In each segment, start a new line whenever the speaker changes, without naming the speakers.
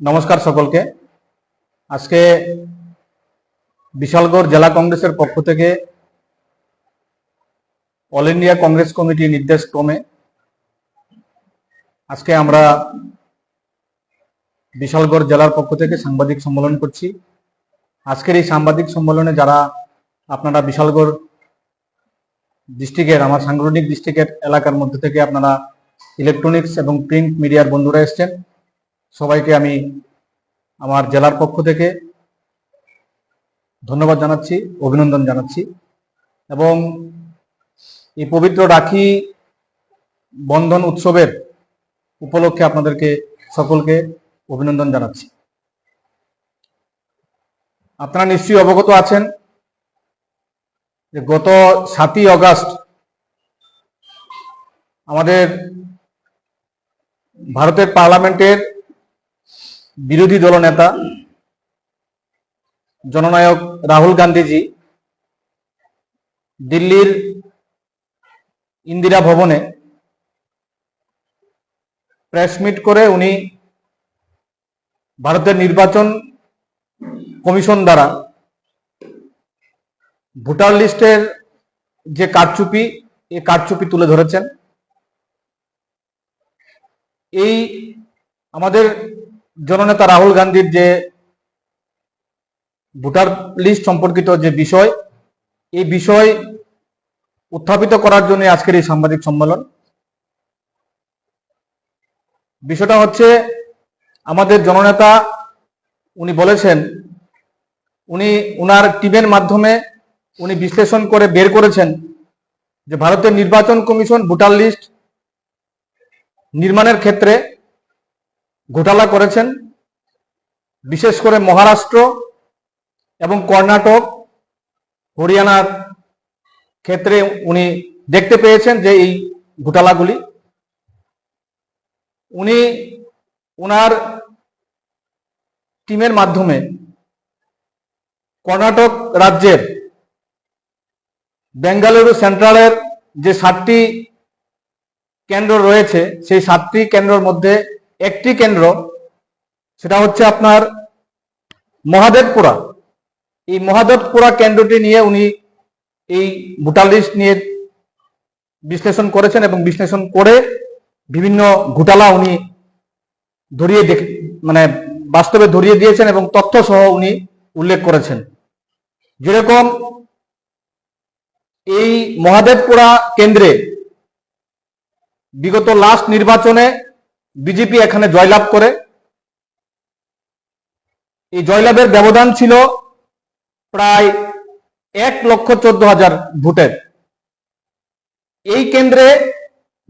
নমস্কার সকলকে। আজকে বিশালগড় জেলা কংগ্রেসের পক্ষ থেকে অল ইন্ডিয়া কংগ্রেস কমিটির নির্দেশ ক্রমে আজকে আমরা বিশালগড় জেলার পক্ষ থেকে সাংবাদিক সম্মেলন করছি। আজকের এই সাংবাদিক সম্মেলনে যারা আপনারা বিশালগড় ডিস্ট্রিক্টের, আমার সাংগঠনিক ডিস্ট্রিক্টের এলাকার মধ্যে থেকে আপনারা ইলেকট্রনিক্স এবং প্রিন্ট মিডিয়ার বন্ধুরা এসছেন, সবাইকে আমি আমার জেলার পক্ষ থেকে ধন্যবাদ জানাচ্ছি, অভিনন্দন জানাচ্ছি এবং এই পবিত্র রাখি বন্ধন উৎসবের উপলক্ষে আপনাদেরকে সকলকে অভিনন্দন জানাচ্ছি। আপনারা নিশ্চয়ই অবগত আছেন যে গত 7ই অগাস্ট আমাদের ভারতের পার্লামেন্টের বিরোধী দলনেতা জননায়ক রাহুল গান্ধীজি দিল্লির ইন্দিরা ভবনে প্রেস মিট করে উনি ভারতের নির্বাচন কমিশন দ্বারা ভোটার লিস্টের যে কারচুপি, এই কারচুপি তুলে ধরেছেন। এই আমাদের জননেতা রাহুল গান্ধীর যে ভোটার লিস্ট সম্পর্কিত যে বিষয়, এই বিষয় উত্থাপিত করার জন্য আজকের এই সাংবাদিক সম্মেলন। বিষয়টা হচ্ছে, আমাদের জননেতা উনি বলেছেন, উনি উনার টিমের মাধ্যমে উনি বিশ্লেষণ করে বের করেছেন যে ভারতের নির্বাচন কমিশন ভোটার লিস্ট নির্মাণের ক্ষেত্রে ঘোটালা করেছেন। বিশেষ করে মহারাষ্ট্র এবং কর্ণাটক, হরিয়ানার ক্ষেত্রে উনি দেখতে পেয়েছেন যে এই ঘোটালাগুলি। উনি ওনার টিমের মাধ্যমে কর্ণাটক রাজ্যের বেঙ্গালুরু সেন্ট্রালের যে 7টি কেন্দ্র রয়েছে, সেই 7টি কেন্দ্রের মধ্যে একটি কেন্দ্র, সেটা হচ্ছে আপনার মহাদেবপুরা। এই মহাদেবপুরা কেন্দ্রটি নিয়ে উনি এই ভোটার লিস্ট নিয়ে বিশ্লেষণ করেছেন এবং বিশ্লেষণ করে বিভিন্ন ঘোটালা উনি বাস্তবে ধরিয়ে দিয়েছেন এবং তথ্য সহ উনি উল্লেখ করেছেন। যেরকম এই মহাদেবপুরা কেন্দ্রে বিগত লাস্ট নির্বাচনে বিজেপি এখানে জয়লাভ করে। এই জয়লাভের ব্যবধান ছিল প্রায় 1,14,000 ভোটের। এই কেন্দ্রে,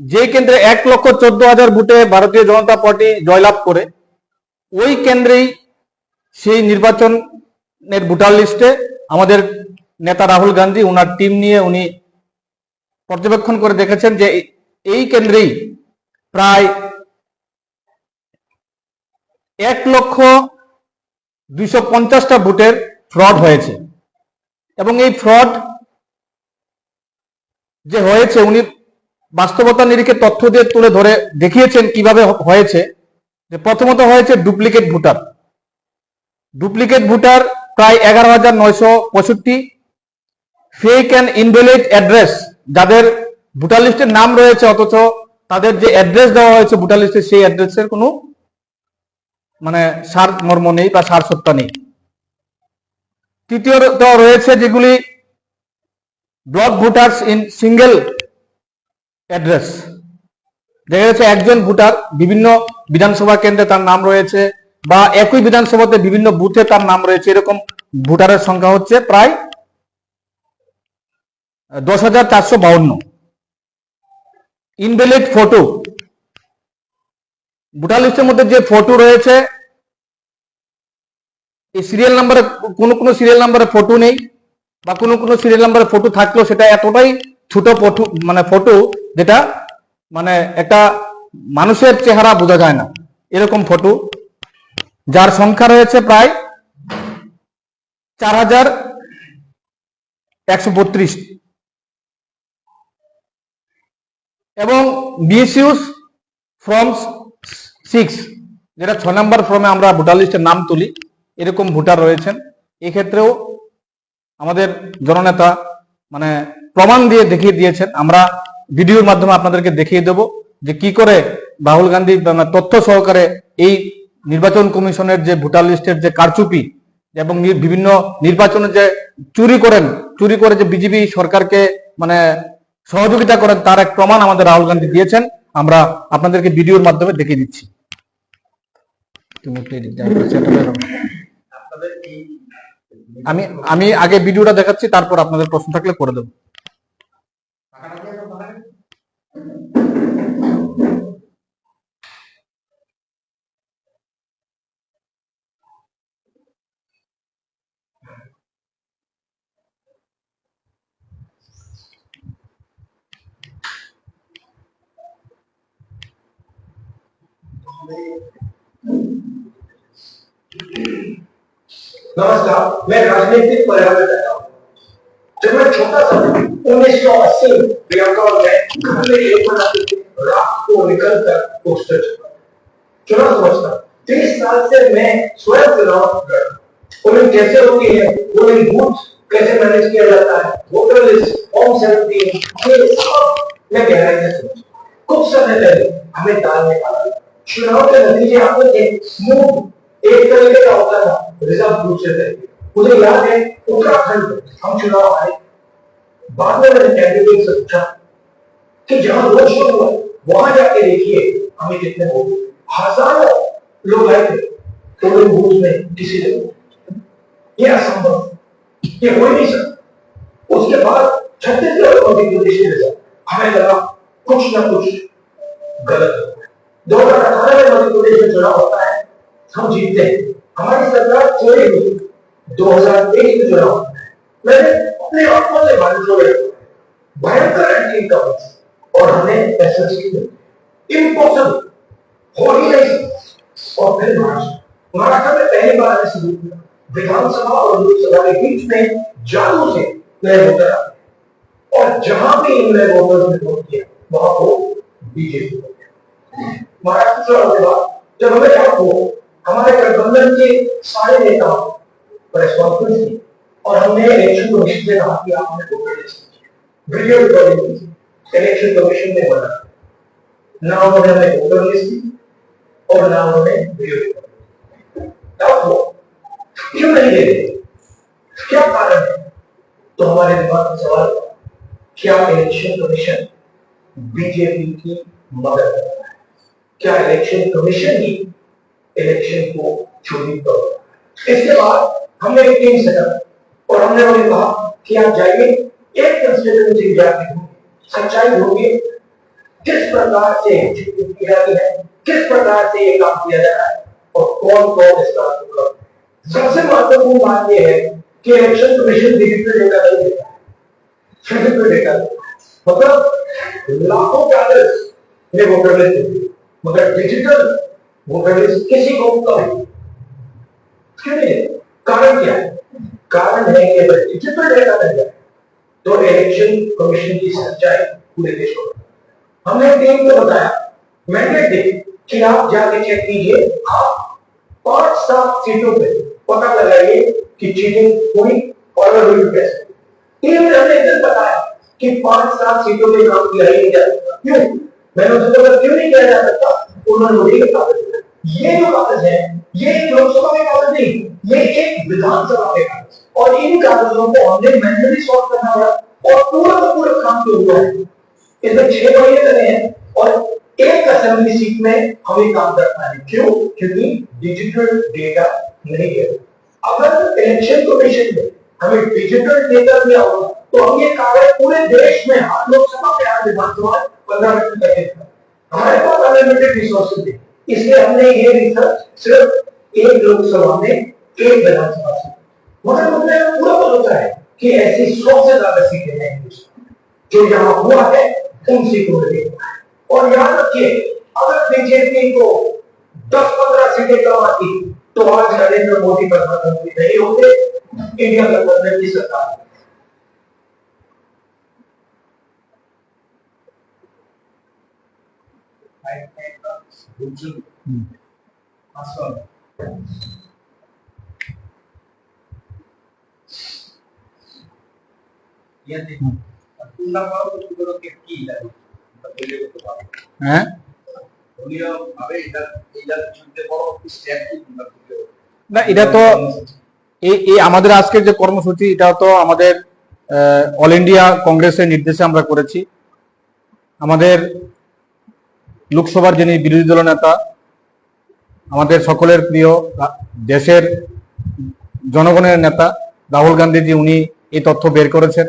যে কেন্দ্রে 1,14,000 ভোটে ভারতীয় জনতা পার্টি জয়লাভ করে, ওই কেন্দ্রেই সেই নির্বাচনের ভোটার লিস্টে আমাদের নেতা রাহুল গান্ধী ওনার টিম নিয়ে উনি পর্যবেক্ষণ করে দেখেছেন যে এই কেন্দ্রেই প্রায় 1,250,000 ভোটের ফ্রড হয়েছে। এবং এই ফ্রড যে হয়েছে, উনি বাস্তবতা নিরিখে তথ্য দিয়ে তুলে ধরে দেখিয়েছেন কিভাবে হয়েছে। যে প্রথমত হয়েছে ডুপ্লিকেট ভোটার। ডুপ্লিকেট ভোটার প্রায় 11,965। ফেক অ্যান্ড ইনভ্যালিড অ্যাড্রেস, যাদের ভোটার লিস্টের নাম রয়েছে অথচ তাদের যে অ্যাড্রেস দেওয়া হয়েছে ভোটার লিস্টে, সেই অ্যাড্রেসের কোনো সার মর্ম নেই বা সার সত্তা নেই। তৃতীয়ত রয়েছে যেগুলি block voters in single address. দেখা যাচ্ছে একজন ভোটার বিভিন্ন বিধানসভা কেন্দ্রে তার নাম রয়েছে, বা একই বিধানসভাতে বিভিন্ন বুথে তার নাম রয়েছে। এরকম ভোটারের সংখ্যা হচ্ছে প্রায় 10,452। ইনভ্যালিড ফটো, ভোটার লিস্টের মধ্যে যে ফটো রয়েছে, এই সিরিয়াল নাম্বারে কোন সিরিয়াল নাম্বারে ফটো নেই, বা কোন সিরিয়াল নাম্বারে ফটো থাকলেও সেটা এতটাই ছোট ফটো যেটা একটা মানুষের চেহারা বোঝা যায় না, এরকম ফটো, যার সংখ্যা রয়েছে প্রায় 4,132। এবং মিসইউজ ফর্ম 6, যেটা 6 নম্বর ফর্মে আমরা ভোটার লিস্টের নাম তুলি, এরকম ভোটার রয়েছেন। এক্ষেত্রেও আমাদের জননেতা মানে প্রমাণ দিয়ে দেখিয়ে দিয়েছেন। আমরা ভিডিওর মাধ্যমে আপনাদেরকে দেখিয়ে দেব যে কি করে রাহুল গান্ধী তথ্য সহকারে এই নির্বাচন কমিশনের যে ভোটার লিস্টের যে কারচুপি এবং বিভিন্ন নির্বাচনে যে চুরি করে যে বিজেপি সরকারকে মানে সহযোগিতা করেন, তার এক প্রমাণ আমাদের রাহুল গান্ধী দিয়েছেন। আমরা আপনাদেরকে ভিডিওর মাধ্যমে দেখিয়ে দিচ্ছি। আমি আমি আগে ভিডিওটা দেখাচ্ছি, তারপর আপনাদের প্রশ্ন থাকলে করে দেবো।
नमस्कार, मैं राजनीतिक पर्यावरण रहता हूँ। जब मैं छोटा था 1980 बेंगलुरु में घर में एक बनाते थे, रात को निकल कर पोस्टर छपा। चुनाव समझता 30 साल से मैं स्वयं चुनाव लड़ा। पोलिंग कैसे होती है, पोलिंग बूथ कैसे मैनेज किया जाता है, वोटर लिस्ट, फॉर्म 17, ये सब मैं गहराई से समझा। कुछ समय पहले हमें दाल में डाला, चुनाव के नतीजे आते थे, स्मूथ एक तरीके का होता था, रिजर्व ग्रुप से तरीके। मुझे याद है उत्तराखंड में हम चुनाव आए, बाद में मैंने कैंडिडेट से पूछा कि जहां रोड शो हुआ वहां जाके देखिए हमें कितने वोट, हजारों लोग आए थे, पोलिंग बूथ में किसी ने वोट। ये असंभव, ये हो ही नहीं सकता। उसके बाद छत्तीसगढ़ और मध्य प्रदेश के रिजल्ट, हमें लगा कुछ ना कुछ गलत हो। 2018 में मध्य प्रदेश में चुनाव होता है, हम जीतते हैं, हमारी सरकार चोरी हुई। 2023 में चुनाव होता है, मैंने अपने आंखों से बांधे भयंकर एंटी इनकम और हमें एसएसटी इम्पॉसिबल हो ही नहीं सकता। और फिर महाराष्ट्र में पहली बार ऐसा हुआ, विधानसभा और लोकसभा के बीच में जादू से नए वोटर आते, और जहां भी इन नए वोटर्स ने वोट किया वहां वो बीजेपी हो गया। महाराष्ट्र चुनाव के बाद जब हमें डाउट हुआ, हमारे गठबंधन के सारे नेताओं प्रेस कॉन्फ्रेंस की और हमने इलेक्शन कमीशन से कहा कि आप हमें वोटर लिस्ट वीडियो रिकॉर्डिंग की। इलेक्शन कमीशन ने बोला ना उन्होंने हमें वोटर लिस्ट दी और ना उन्होंने वीडियो रिकॉर्डिंग। डाउट हुआ क्यों नहीं दे रहे, क्या कारण है? तो हमारे दिमाग में सवाल था, क्या इलेक्शन कमीशन बीजेपी की मदद कर रहा है? क्या इलेक्शन कमीशन ही इलेक्शन को चोरी कर रहा है? इसके बाद हमने एक टीम सेटअप और हमने उन्हें कहा कि आप जाइए, एक कंस्टिट्यूएंसी जाके सच्चाई ढूंढिए, किस प्रकार से चीटिंग की जाती है, किस प्रकार से ये काम किया जा रहा है और कौन कौन इस काम को कर रहा है। सबसे महत्वपूर्ण बात यह है कि इलेक्शन कमीशन डिजिटल डेटा नहीं देता है, फिजिकल डेटा देता है। मतलब लाखों कैडर्स ने वोटर लिस्ट दी, मगर डिजिटल वोटर लिस्ट किसी को कम। क्यों नहीं? कारण क्या है? कारण है कि अगर डिजिटल डेटा मिल जाए तो इलेक्शन कमीशन की सच्चाई पूरे देश को। हमने टीम को बताया, मैंडेट दे कि आप जाके चेक कीजिए, आप 5-7 सीटों पे पता लगाइए कि चीटिंग हुई और हुई कैसे। टीम ने हमें एक बताया कि 5-7 सीटों पे काम किया ही नहीं जा सकता। क्यों? मैंने उनसे बोला क्यों नहीं किया जा सकता? उन्होंने मुझे कागज दिया। ये जो कागज है, ये लोकसभा के कागज नहीं, ये एक विधानसभा के कागज, और इन कागजों को हमने मैन्युअली सॉल्व करना पड़ा और पूरा का पूरा काम जो हुआ है इसमें 6 महीने लगे हैं और एक असेंबली सीट में हमें काम करना है। क्यों? क्योंकि डिजिटल डेटा नहीं है। अगर इलेक्शन कमीशन में हमें डिजिटल डेटा दिया होगा तो हम ये कागज पूरे देश में हर लोकसभा में, हर विधानसभा 15 मिनट कर देते। हमारे पास अनलिमिटेड रिसोर्सेज थे, इसलिए हमने ये रिसर्च सिर्फ एक लोकसभा में, एक विधानसभा से। मगर मुझे पूरा पता है कि ऐसी 100 से ज्यादा सीटें हैं जो यहाँ हुआ है, उन सीटों में देखना है। और याद रखिए, अगर बीजेपी को 10-15 सीटें कम आती तो आज नरेंद्र मोदी प्रधानमंत्री नहीं होते, इंडिया गठबंधन की सरकार। আসল ইয়াতে পূর্ণাঙ্গ প্রতিগুলোকে কি লাগে তৈরি করতে পারে
হ্যাঁ,
দলীয় ভাবে এটা শুনতে বড় স্টেপ কি
না এটা তো এই এই আমাদের আজকের যে কর্মসূচি এটা তো আমাদের অল ইন্ডিয়া কংগ্রেসের নির্দেশে আমরা করেছি। আমাদের লোকসভার যিনি বিরোধী দল নেতা, আমাদের সকলের প্রিয় দেশের জনগণের নেতা রাহুল গান্ধীজি, উনি এই তথ্য বের করেছেন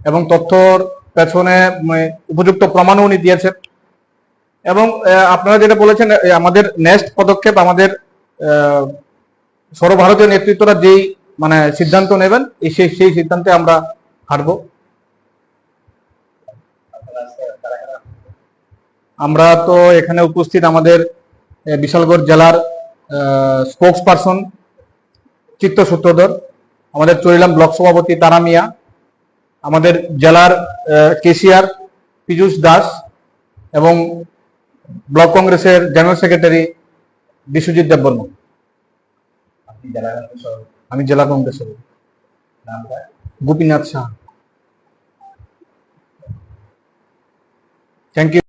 এবং তথ্যর পেছনে উপযুক্ত প্রমাণও উনি দিয়েছেন। এবং আপনারা যেটা বলেছেন, আমাদের নেক্সট পদক্ষেপ আমাদের সর্বভারতীয় নেতৃত্বরা যেই সিদ্ধান্ত নেবেন সেই সিদ্ধান্তে আমরা হাঁটবো। আমরা তো এখানে উপস্থিত আমাদের বিশালগড় জেলার স্পোক্স পারসন চিত্ত সূত্রধর, আমাদের চরিলাম ব্লক সভাপতি তারা মিয়া, আমাদের জেলার কেশিয়ার পীযূষ দাস এবং ব্লক কংগ্রেসের জেনারেল সেক্রেটারি বিশ্বজিৎ দেববর্মা। আমি জেলা কংগ্রেসের গোপীনাথ শাহ। Thank you.